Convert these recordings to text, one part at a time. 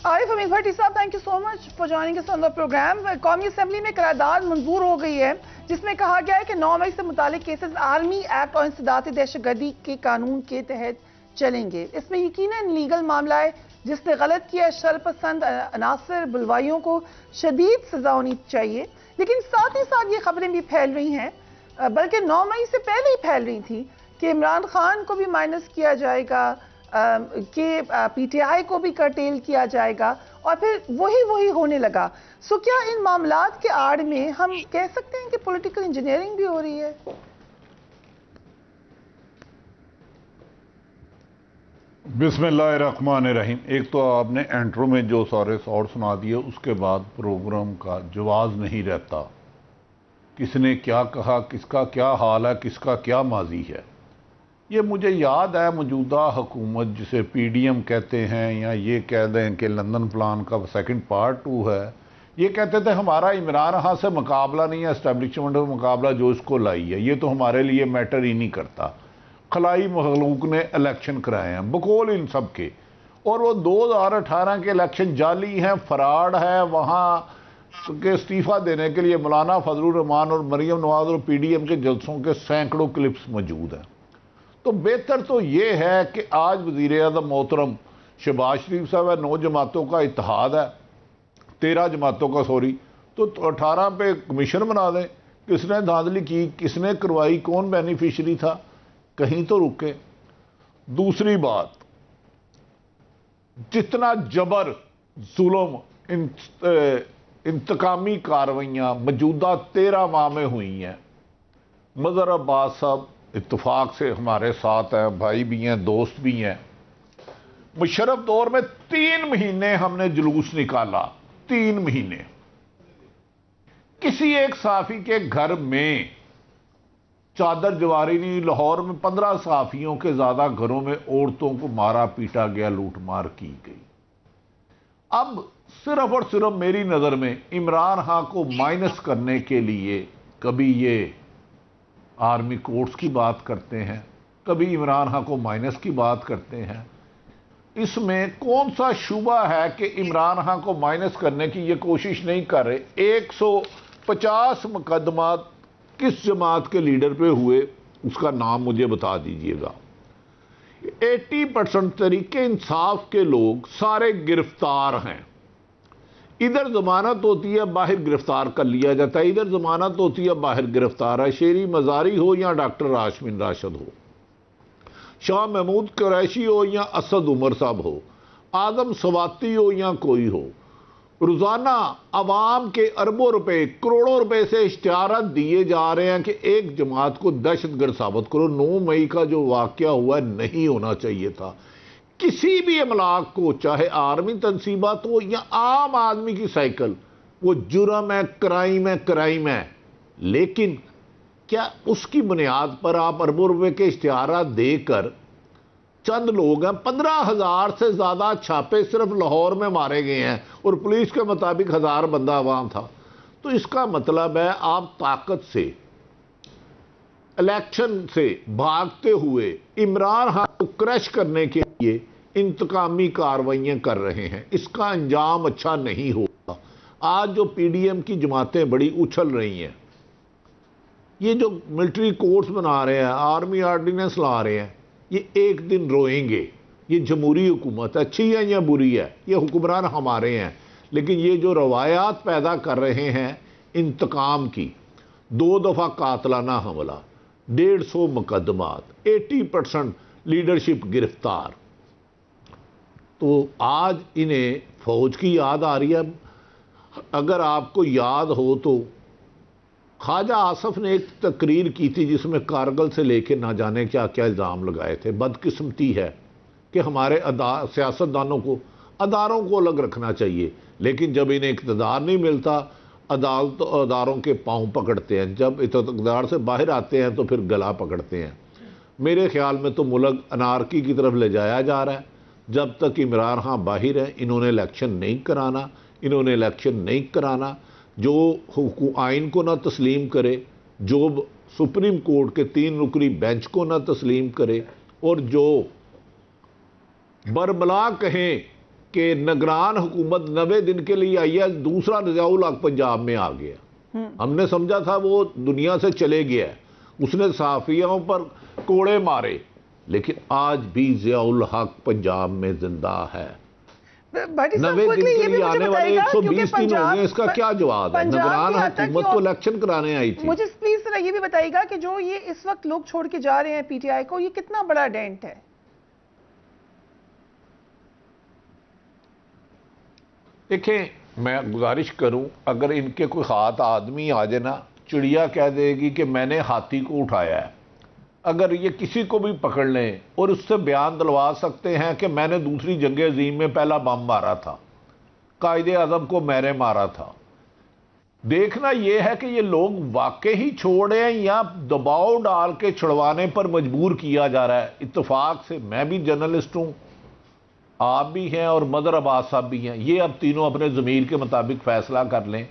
عارف حمید بھٹی صاحب، thank you so much for joining اس on the programme. قومی اسمبلی میں قرارداد منظور ہو گئی ہے جس میں کہا گیا ہے کہ 9 مئی سے متعلق کیسز آرمی ایکٹ اور انسداد دہشت گردی کے قانون کے تحت چلیں گے. اس میں یقیناً لیگل معاملہ ہے. جس نے غلط کیا شر پسند عناصر بلوائیوں کو شدید سزا ہونی چاہیے. لیکن ساتھ ہی ساتھ یہ خبریں بھی پھیل رہی ہیں، بلکہ 9 مئی سے پہلے ہی پھیل رہی تھی، کہ عمران خان کو بھی مائنس کیا جائے گا، کہ پی ٹی آئی کو بھی کرٹیل کیا جائے گا، اور پھر وہی ہونے لگا. سو کیا ان معاملات کے آڑ میں ہم کہہ سکتے ہیں کہ پولیٹیکل انجینئرنگ بھی ہو رہی ہے؟ بسم اللہ الرحمن الرحیم. ایک تو آپ نے انٹرو میں جو سارے اور سنا دیے، اس کے بعد پروگرام کا جواز نہیں رہتا. کس نے کیا کہا، کس کا کیا حال ہے، کس کا کیا ماضی ہے. یہ مجھے یاد ہے موجودہ حکومت جسے پی ڈی ایم کہتے ہیں، یا یہ کہہ دیں کہ لندن پلان کا سیکنڈ پارٹ 2 ہے. یہ کہتے تھے ہمارا عمران خان سے مقابلہ نہیں ہے، اسٹیبلشمنٹ کا مقابلہ جو اس کو لائی ہے، یہ تو ہمارے لیے میٹر ہی نہیں کرتا. خلائی مخلوق نے الیکشن کرائے ہیں بقول ان سب کے، اور وہ 2018 کے الیکشن جعلی ہیں، فراڈ ہے. وہاں کے استعفیٰ دینے کے لیے مولانا فضل الرحمان اور مریم نواز اور پی ڈی ایم کے جلسوں کے سینکڑوں کلپس موجود ہیں. تو بہتر تو یہ ہے کہ آج وزیر اعظم محترم شہباز شریف صاحب ہے، 9 جماعتوں کا اتحاد ہے، 13 جماعتوں کا سوری، تو 18 پہ کمیشن بنا دیں. کس نے دھاندلی کی، کس نے کروائی، کون بینیفیشری تھا، کہیں تو رکے. دوسری بات، جتنا جبر، ظلم، انتقامی کاروائیاں موجودہ 13 ماہ میں ہوئی ہیں. مظہر عباس صاحب اتفاق سے ہمارے ساتھ ہیں، بھائی بھی ہیں، دوست بھی ہیں. مشرف دور میں 3 مہینے ہم نے جلوس نکالا، 3 مہینے. کسی ایک صحافی کے گھر میں چادر جواری نہیں. لاہور میں 15 صحافیوں کے زیادہ گھروں میں عورتوں کو مارا پیٹا گیا، لوٹ مار کی گئی. اب صرف اور صرف میری نظر میں عمران خان کو مائنس کرنے کے لیے کبھی یہ آرمی کورٹس کی بات کرتے ہیں، کبھی عمران خان کو مائنس کی بات کرتے ہیں. اس میں کون سا شعبہ ہے کہ عمران خان کو مائنس کرنے کی یہ کوشش نہیں کر رہے؟ 150 مقدمات کس جماعت کے لیڈر پہ ہوئے، اس کا نام مجھے بتا دیجئے گا. 80% طریقے انصاف کے لوگ سارے گرفتار ہیں. ادھر ضمانت ہوتی ہے، باہر گرفتار کر لیا جاتا ہے، ادھر ضمانت ہوتی ہے، باہر گرفتار ہے. شیری مزاری ہو یا ڈاکٹر راشمین راشد ہو، شاہ محمود قریشی ہو یا اسد عمر صاحب ہو، آدم سواتی ہو یا کوئی ہو، روزانہ عوام کے اربوں روپے، کروڑوں روپے سے اشتہارات دیے جا رہے ہیں کہ ایک جماعت کو دہشت گرد ثابت کرو. 9 مئی کا جو واقعہ ہوا ہے نہیں ہونا چاہیے تھا. کسی بھی املاک کو، چاہے آرمی تنصیبات ہو یا عام آدمی کی سائیکل، وہ جرم ہے، کرائم ہے. لیکن کیا اس کی بنیاد پر آپ اربوں روپے کے اشتہارات دے کر، چند لوگ ہیں، 15,000 سے زیادہ چھاپے صرف لاہور میں مارے گئے ہیں، اور پولیس کے مطابق 1000 بندہ عوام تھا. تو اس کا مطلب ہے آپ طاقت سے، الیکشن سے بھاگتے ہوئے عمران خان کو کریش کرنے کے لیے انتقامی کارروائیاں کر رہے ہیں. اس کا انجام اچھا نہیں ہوگا. آج جو پی ڈی ایم کی جماعتیں بڑی اچھل رہی ہیں، یہ جو ملٹری کورٹس بنا رہے ہیں، آرمی آرڈیننس لا رہے ہیں، یہ ایک دن روئیں گے. یہ جمہوری حکومت ہے، اچھی ہے یا بری ہے، یہ حکمران ہمارے ہیں. لیکن یہ جو روایات پیدا کر رہے ہیں انتقام کی، 2 دفعہ قاتلانہ حملہ، 150 مقدمات، 80% لیڈرشپ گرفتار، تو آج انہیں فوج کی یاد آ رہی ہے. اگر آپ کو یاد ہو تو خواجہ آصف نے ایک تقریر کی تھی جس میں کارگل سے لے کے نہ جانے کیا کیا الزام لگائے تھے. بدقسمتی ہے کہ ہمارے سیاستدانوں کو، اداروں کو الگ رکھنا چاہیے، لیکن جب انہیں اقتدار نہیں ملتا، اداروں کے پاؤں پکڑتے ہیں. جب اقتدار سے باہر آتے ہیں تو پھر گلا پکڑتے ہیں. میرے خیال میں تو ملک انارکی کی طرف لے جایا جا رہا ہے. جب تک عمران خان باہر ہے، انہوں نے الیکشن نہیں کرانا. جو آئین کو نہ تسلیم کرے، جو سپریم کورٹ کے 3 رکنی بینچ کو نہ تسلیم کرے، اور جو بربلا کہیں کہ نگران حکومت 90 دن کے لیے آئی ہے, دوسرا ضیاء الحق پنجاب میں آ گیا. ہم نے سمجھا تھا وہ دنیا سے چلے گیا ہے, اس نے صحافیوں پر کوڑے مارے, لیکن آج بھی ضیاء الحق پنجاب میں زندہ ہے. 90 دن کے لیے آنے والے 120 دن ہوں گے, اس کا کیا جواب ہے؟ نگران حکومت تو الیکشن کرانے آئی تھی. مجھے پلیز ذرا یہ بھی بتائیے گا کہ جو یہ اس وقت لوگ چھوڑ کے جا رہے ہیں پی ٹی آئی کو, یہ کتنا بڑا ڈینٹ ہے؟ دیکھیں, میں گزارش کروں, اگر ان کے کوئی ہاتھ آدمی آ جائے نا, چڑیا کہہ دے گی کہ میں نے ہاتھی کو اٹھایا ہے. اگر یہ کسی کو بھی پکڑ لیں اور اس سے بیان دلوا سکتے ہیں کہ میں نے دوسری جنگ عظیم میں پہلا بم مارا تھا, قائد اعظم کو میں نے مارا تھا. دیکھنا یہ ہے کہ یہ لوگ واقعی ہی چھوڑ رہے ہیں یا دباؤ ڈال کے چھڑوانے پر مجبور کیا جا رہا ہے. اتفاق سے میں بھی جرنلسٹ ہوں, آپ بھی ہیں, اور مظہر عباس صاحب بھی ہیں. یہ اب تینوں اپنے ضمیر کے مطابق فیصلہ کر لیں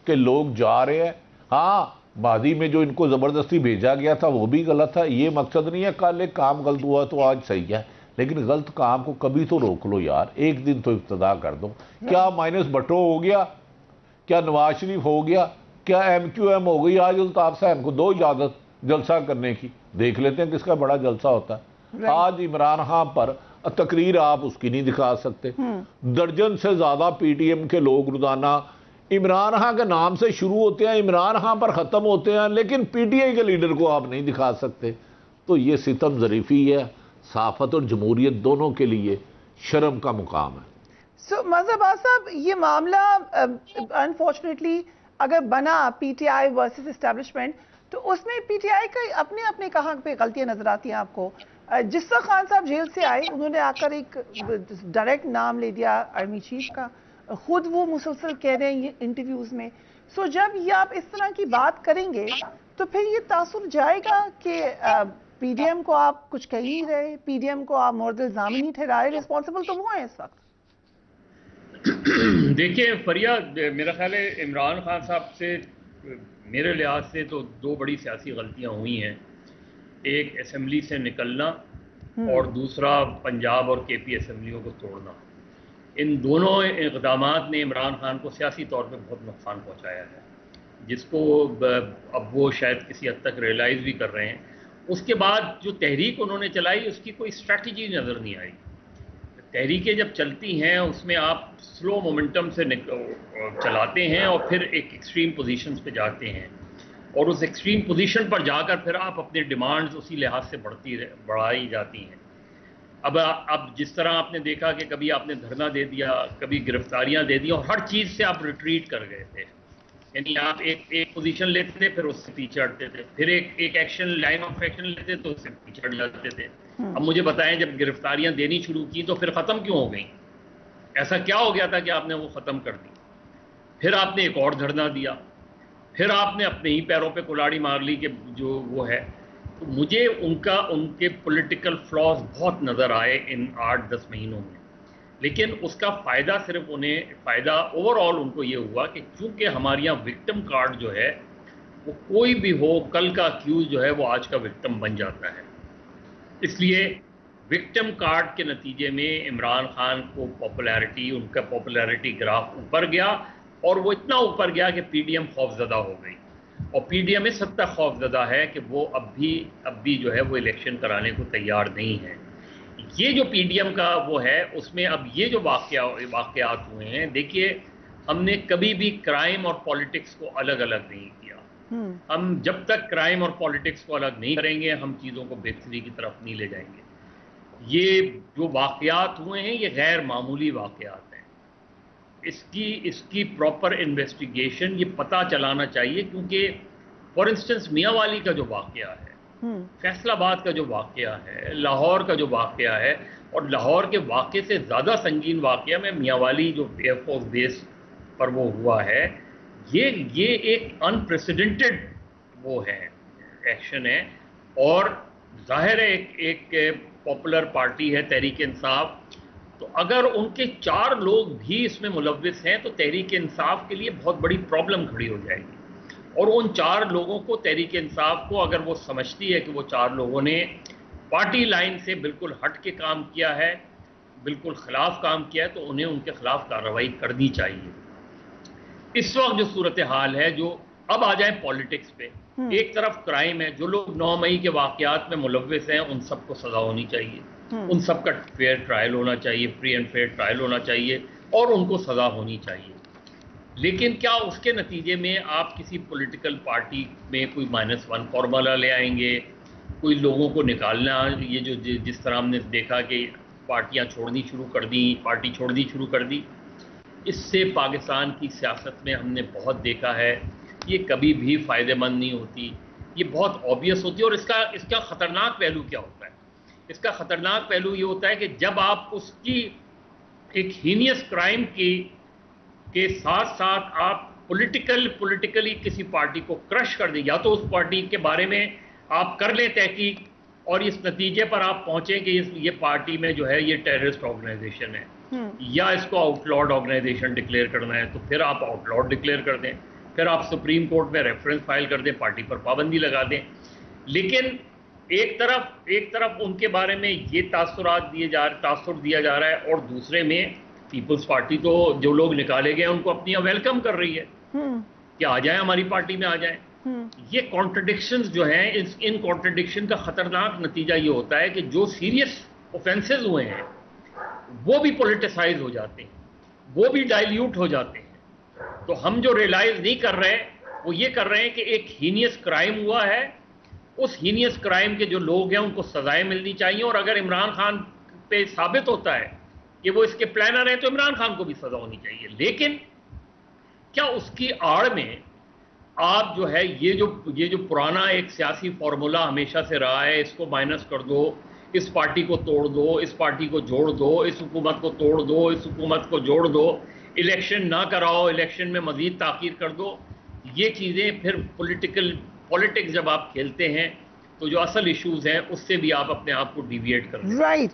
کہ لوگ جا رہے ہیں. ہاں, ماضی میں جو ان کو زبردستی بھیجا گیا تھا وہ بھی غلط تھا, یہ مقصد نہیں ہے کل ایک کام غلط ہوا تو آج صحیح ہے, لیکن غلط کام کو کبھی تو روک لو یار, ایک دن تو ابتدا کر دو. کیا مائنس بھٹو ہو گیا, کیا نواز شریف ہو گیا, کیا ایم کیو ایم ہو گئی؟ آج الطاف صاحب کو دو اجازت جلسہ کرنے کی, دیکھ لیتے ہیں کس کا بڑا جلسہ ہوتا ہے. آج عمران خان پر تقریر آپ اس کی نہیں دکھا سکتے. درجن سے زیادہ پی ٹی ایم کے لوگ روزانہ عمران خان کے نام سے شروع ہوتے ہیں, عمران خان پر ختم ہوتے ہیں, لیکن پی ٹی آئی کے لیڈر کو آپ نہیں دکھا سکتے. تو یہ ستم ظریفی ہے, صحافت اور جمہوریت دونوں کے لیے شرم کا مقام ہے. مظہر عباس صاحب, یہ معاملہ انفارچونیٹلی اگر بنا P T I versus establishment, تو اس میں پی ٹی آئی کا اپنے کہاں پہ غلطیاں نظر آتی ہیں آپ کو؟ جس طرح خان صاحب جیل سے آئے, انہوں نے آ کر ایک ڈائریکٹ نام لے دیا آرمی چیف کا, خود وہ مسلسل کہہ رہے ہیں انٹرویوز میں. سو جب یہ آپ اس طرح کی بات کریں گے تو پھر یہ تاثر جائے گا کہ پی ڈی ایم کو آپ کچھ کہہ نہیں رہے, پی ڈی ایم کو آپ مورد الزام نہیں ٹھہرائے, ریسپانسبل تو وہ ہیں اس وقت. دیکھیے فریاد, میرا خیال ہے عمران خان صاحب سے میرے لحاظ سے تو دو بڑی سیاسی غلطیاں ہوئی ہیں. ایک اسمبلی سے نکلنا اور دوسرا پنجاب اور کے پی اسمبلیوں کو توڑنا. ان دونوں اقدامات نے عمران خان کو سیاسی طور پہ بہت نقصان پہنچایا ہے, جس کو اب وہ شاید کسی حد تک ریئلائز بھی کر رہے ہیں. اس کے بعد جو تحریک انہوں نے چلائی اس کی کوئی اسٹریٹجی نظر نہیں آئی. تحریکیں جب چلتی ہیں اس میں آپ سلو مومنٹم سے چلاتے ہیں اور پھر ایک ایکسٹریم پوزیشنز پہ جاتے ہیں, اور اس ایکسٹریم پوزیشن پر جا کر پھر آپ اپنے ڈیمانڈز اسی لحاظ سے بڑھائی جاتی ہیں. اب جس طرح آپ نے دیکھا کہ کبھی آپ نے دھرنا دے دیا, کبھی گرفتاریاں دے دی, اور ہر چیز سے آپ ریٹریٹ کر گئے تھے. یعنی آپ ایک پوزیشن لیتے تھے, پھر اس سے پیچھے ہٹتے تھے, پھر ایک ایکشن لائن آف ایکشن لیتے تو اس سے پیچھے ہٹ جاتے تھے. اب مجھے بتائیں, جب گرفتاریاں دینی شروع کی تو پھر ختم کیوں ہو گئیں؟ ایسا کیا ہو گیا تھا کہ آپ نے وہ ختم کر دی؟ پھر آپ نے ایک اور دھرنا دیا, پھر آپ نے اپنے ہی پیروں پہ کلاڑی مار لی کہ جو وہ ہے. تو مجھے ان کے پولیٹیکل فلاز بہت نظر آئے ان 8-10 مہینوں میں, لیکن اس کا فائدہ صرف فائدہ اوور آل ان کو یہ ہوا کہ چونکہ ہمارے یہاں وکٹم کارڈ جو ہے وہ کوئی بھی ہو, کل کا اکیوز جو ہے وہ آج کا وکٹم بن جاتا ہے. اس لیے وکٹم کارڈ کے نتیجے میں عمران خان کو پاپولیرٹی, ان کا پاپولیرٹی گراف اوپر گیا, اور وہ اتنا اوپر گیا کہ پی ڈی ایم خوفزدہ ہو گئی. اور پی ڈی ایم اس حد تک خوفزدہ ہے کہ وہ اب بھی جو ہے وہ الیکشن کرانے کو تیار نہیں ہے. یہ جو پی ڈی ایم کا وہ ہے, اس میں اب یہ جو واقعات ہوئے ہیں, دیکھیے ہم نے کبھی بھی کرائم اور پالیٹکس کو الگ الگ نہیں کیا. ہم جب تک کرائم اور پالیٹکس کو الگ نہیں کریں گے ہم چیزوں کو بہتری کی طرف نہیں لے جائیں گے. یہ جو واقعات ہوئے ہیں یہ غیر معمولی واقعات ہیں. اس کی پراپر انویسٹیگیشن یہ پتہ چلانا چاہیے, کیونکہ فار انسٹنس میاں والی کا جو واقعہ ہے, فیصل آباد کا جو واقعہ ہے, لاہور کا جو واقعہ ہے, اور لاہور کے واقعے سے زیادہ سنگین واقعہ میں میاں والی جو ایئر فورس بیس پر وہ ہوا ہے, یہ ایک انپریسیڈنٹڈ وہ ہے ایکشن ہے. اور ظاہر ہے ایک پاپولر پارٹی ہے تحریک انصاف, تو اگر ان کے 4 لوگ بھی اس میں ملوث ہیں تو تحریک انصاف کے لیے بہت بڑی پرابلم کھڑی ہو جائے گی. اور ان 4 لوگوں کو تحریک انصاف کو اگر وہ سمجھتی ہے کہ وہ 4 لوگوں نے پارٹی لائن سے بالکل ہٹ کے کام کیا ہے, بالکل خلاف کام کیا ہے تو انہیں ان کے خلاف کارروائی کرنی چاہیے. اس وقت جو صورتحال ہے, جو اب آ جائیں پالیٹکس پہ, ایک طرف کرائم ہے, جو لوگ 9 مئی کے واقعات میں ملوث ہیں ان سب کو سزا ہونی چاہیے, ان سب کا فیئر ٹرائل ہونا چاہیے, فری اینڈ فیئر ٹرائل ہونا چاہیے اور ان کو سزا ہونی چاہیے. لیکن کیا اس کے نتیجے میں آپ کسی پولیٹیکل پارٹی میں کوئی -1 فارمولا لے آئیں گے, کوئی لوگوں کو نکالنا, یہ جو جس طرح ہم نے دیکھا کہ پارٹیاں چھوڑنی شروع کر دی, پارٹی چھوڑنی شروع کر دی, اس سے پاکستان کی سیاست میں ہم نے بہت دیکھا ہے یہ کبھی بھی فائدہ مند نہیں ہوتی, یہ بہت آبویس ہوتی ہے. اور اس کا خطرناک پہلو کیا ہوتا ہے؟ اس کا خطرناک پہلو یہ ہوتا ہے کہ جب آپ اس کی ایک ہینیس کرائم کے ساتھ ساتھ آپ پولیٹیکلی کسی پارٹی کو کرش کر دیں, یا تو اس پارٹی کے بارے میں آپ کر لیں تحقیق اور اس نتیجے پر آپ پہنچیں کہ یہ پارٹی میں جو ہے یہ ٹیررسٹ آرگنائزیشن ہے, یا اس کو آؤٹ لارڈ آرگنائزیشن ڈکلیئر کرنا ہے تو پھر آپ آؤٹ لارڈ ڈکلیئر کر دیں, پھر آپ سپریم کورٹ میں ریفرنس فائل کر دیں, پارٹی پر پابندی لگا دیں. لیکن ایک طرف ان کے بارے میں یہ تاثر دیا جا رہا ہے, اور دوسرے میں پیپلز پارٹی تو جو لوگ نکالے گئے ان کو اپنی ویلکم کر رہی ہے کہ آ جائیں ہماری پارٹی میں آ جائیں. یہ کانٹرڈکشنز جو ہیں, ان کانٹرڈکشن کا خطرناک نتیجہ یہ ہوتا ہے کہ جو سیریس اوفینسز ہوئے ہیں وہ بھی پولیٹیسائز ہو جاتے ہیں, وہ بھی ڈائلیوٹ ہو جاتے ہیں. تو ہم جو ریلائز نہیں کر رہے وہ یہ کر رہے ہیں کہ ایک ہینیس کرائم ہوا ہے, اس ہینیس کرائم کے جو لوگ ہیں ان کو سزائیں ملنی چاہیے, اور اگر عمران خان پہ ثابت ہوتا ہے کہ وہ اس کے پلانر ہیں تو عمران خان کو بھی سزا ہونی چاہیے. لیکن کیا اس کی آڑ میں آپ جو ہے یہ جو پرانا ایک سیاسی فارمولا ہمیشہ سے رہا ہے, اس کو مائنس کر دو, اس پارٹی کو توڑ دو, اس پارٹی کو جوڑ دو, اس حکومت کو توڑ دو, اس حکومت کو جوڑ دو, الیکشن نہ کراؤ, الیکشن میں مزید تاخیر کر دو, یہ چیزیں پھر پولیٹکس جب آپ کھیلتے ہیں تو جو اصل ایشوز ہیں اس سے بھی آپ اپنے آپ کو ڈیویٹ کر دیں. رائٹ.